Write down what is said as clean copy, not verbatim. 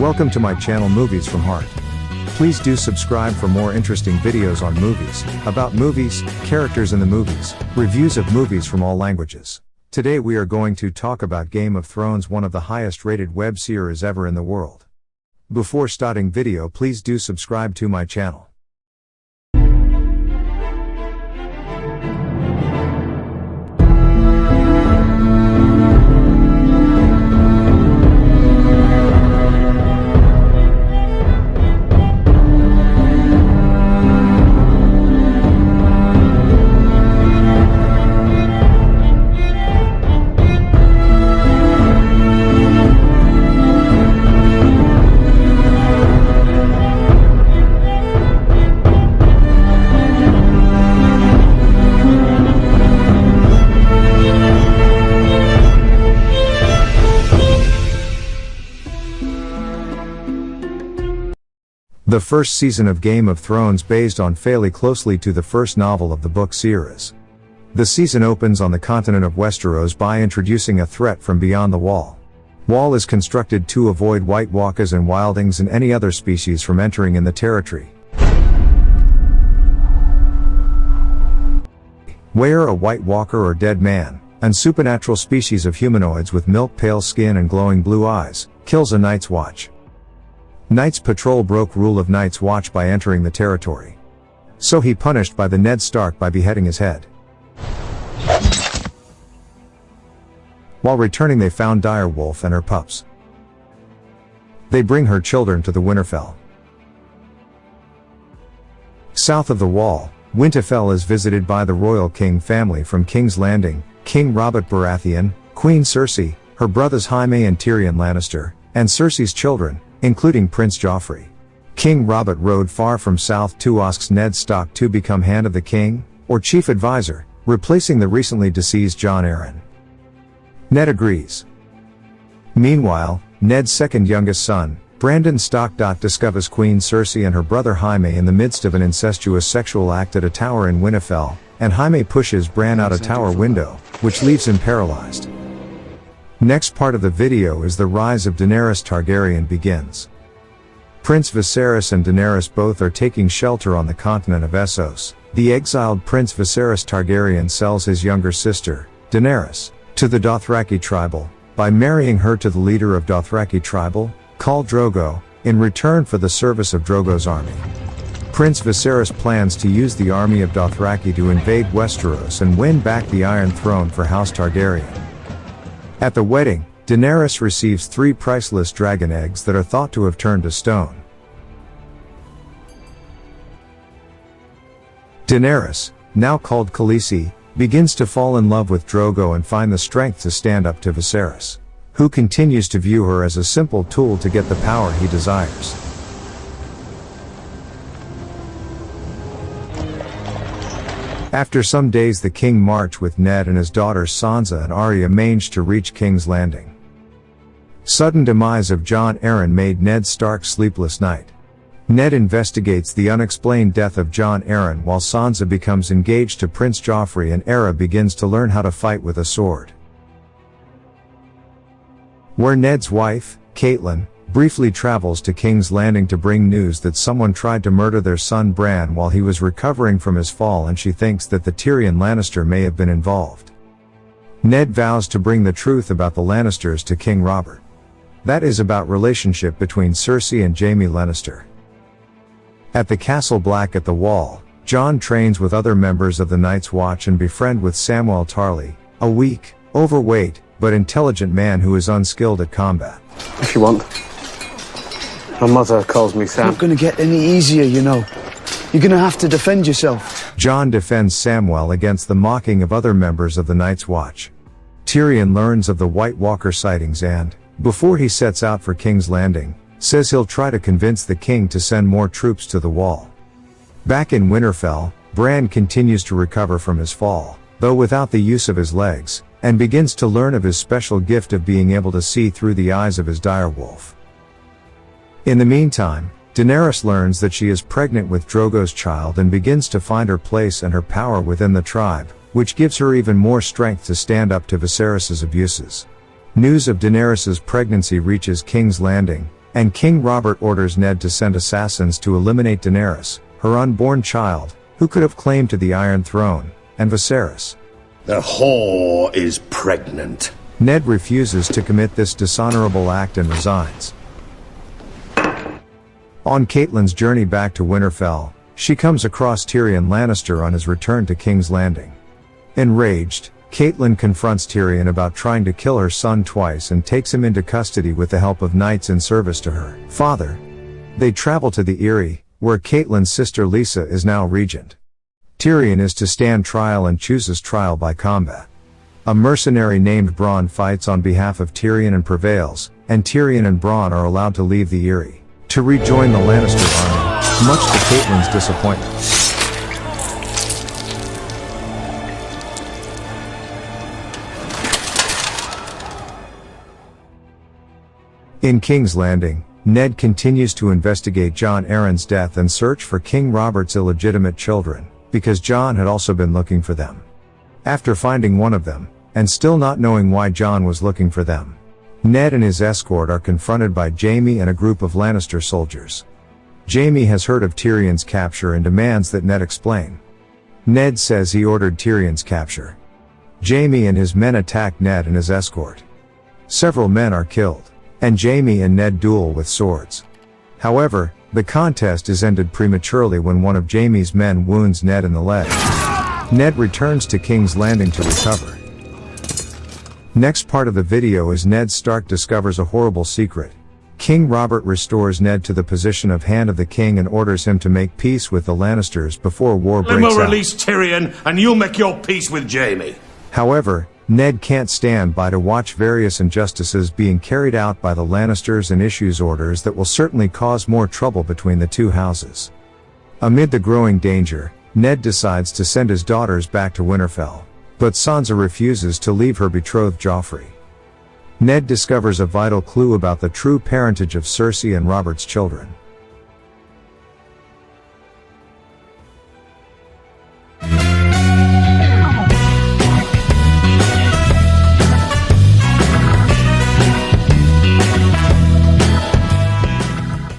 Welcome to my channel Movies from Heart. Please do subscribe for more interesting videos on movies, about movies, characters in the movies, reviews of movies from all languages. Today we are going to talk about Game of Thrones, one of the highest rated web series ever in the world. Before starting video, please do subscribe to my channel. The first season of Game of Thrones based on fairly closely to the first novel of the book series. The season opens on the continent of Westeros by introducing a threat from beyond the wall. Wall is constructed to avoid whitewalkers and wildings and any other species from entering in the territory. Where a white walker or dead man, and supernatural species of humanoids with milk-pale skin and glowing blue eyes, kills a Night's Watch. Night's Patrol broke rule of Night's Watch by entering the territory. So he punished by the Ned Stark by beheading his head. While returning they found direwolf and her pups. They bring her children to the Winterfell. South of the wall, Winterfell is visited by the royal king family from King's Landing, King Robert Baratheon, Queen Cersei, her brothers Jaime and Tyrion Lannister, and Cersei's children, including Prince Joffrey. King Robert rode far from south to ask Ned Stark to become Hand of the King, or Chief Advisor, replacing the recently deceased Jon Arryn. Ned agrees. Meanwhile, Ned's second youngest son, Brandon Stark, discovers Queen Cersei and her brother Jaime in the midst of an incestuous sexual act at a tower in Winterfell, and Jaime pushes Bran out a tower window, which leaves him paralyzed. Next part of the video is the rise of Daenerys Targaryen begins. Prince Viserys and Daenerys both are taking shelter on the continent of Essos. The exiled Prince Viserys Targaryen sells his younger sister, Daenerys, to the Dothraki tribal, by marrying her to the leader of Dothraki tribal, Khal Drogo, in return for the service of Drogo's army. Prince Viserys plans to use the army of Dothraki to invade Westeros and win back the Iron Throne for House Targaryen. At the wedding, Daenerys receives 3 priceless dragon eggs that are thought to have turned to stone. Daenerys, now called Khaleesi, begins to fall in love with Drogo and find the strength to stand up to Viserys, who continues to view her as a simple tool to get the power he desires. After some days the king march with Ned and his daughters Sansa and Arya managed to reach King's Landing. Sudden demise of Jon Arryn made Ned Stark's sleepless night. Ned investigates the unexplained death of Jon Arryn while Sansa becomes engaged to Prince Joffrey and Arya begins to learn how to fight with a sword. Where Ned's wife, Catelyn, briefly travels to King's Landing to bring news that someone tried to murder their son Bran while he was recovering from his fall, and she thinks that the Tyrion Lannister may have been involved. Ned vows to bring the truth about the Lannisters to King Robert. That is about relationship between Cersei and Jaime Lannister. At the Castle Black at the Wall, Jon trains with other members of the Night's Watch and befriend with Samwell Tarly, a weak, overweight, but intelligent man who is unskilled at combat. If you want. My mother calls me Sam. It's not gonna get any easier, you know. You're gonna have to defend yourself. Jon defends Samwell against the mocking of other members of the Night's Watch. Tyrion learns of the White Walker sightings and, before he sets out for King's Landing, says he'll try to convince the king to send more troops to the wall. Back in Winterfell, Bran continues to recover from his fall, though without the use of his legs, and begins to learn of his special gift of being able to see through the eyes of his direwolf. In the meantime, Daenerys learns that she is pregnant with Drogo's child and begins to find her place and her power within the tribe, which gives her even more strength to stand up to Viserys' abuses. News of Daenerys' pregnancy reaches King's Landing, and King Robert orders Ned to send assassins to eliminate Daenerys, her unborn child, who could have claim to the Iron Throne, and Viserys. The whore is pregnant. Ned refuses to commit this dishonorable act and resigns. On Catelyn's journey back to Winterfell, she comes across Tyrion Lannister on his return to King's Landing. Enraged, Catelyn confronts Tyrion about trying to kill her son twice and takes him into custody with the help of knights in service to her father. They travel to the Eyrie, where Catelyn's sister Lisa is now regent. Tyrion is to stand trial and chooses trial by combat. A mercenary named Bronn fights on behalf of Tyrion and prevails, and Tyrion and Bronn are allowed to leave the Eyrie to rejoin the Lannister army, much to Catelyn's disappointment. In King's Landing, Ned continues to investigate Jon Arryn's death and search for King Robert's illegitimate children, because Jon had also been looking for them. After finding one of them, and still not knowing why Jon was looking for them, Ned and his escort are confronted by Jaime and a group of Lannister soldiers. Jaime has heard of Tyrion's capture and demands that Ned explain. Ned says he ordered Tyrion's capture. Jaime and his men attack Ned and his escort. Several men are killed, and Jaime and Ned duel with swords. However, the contest is ended prematurely when one of Jaime's men wounds Ned in the leg. Ned returns to King's Landing to recover. Next part of the video is Ned Stark discovers a horrible secret. King Robert restores Ned to the position of Hand of the King and orders him to make peace with the Lannisters before war breaks out. Then we'll release Tyrion, and you'll make your peace with Jaime. However, Ned can't stand by to watch various injustices being carried out by the Lannisters and issues orders that will certainly cause more trouble between the two houses. Amid the growing danger, Ned decides to send his daughters back to Winterfell, but Sansa refuses to leave her betrothed Joffrey. Ned discovers a vital clue about the true parentage of Cersei and Robert's children.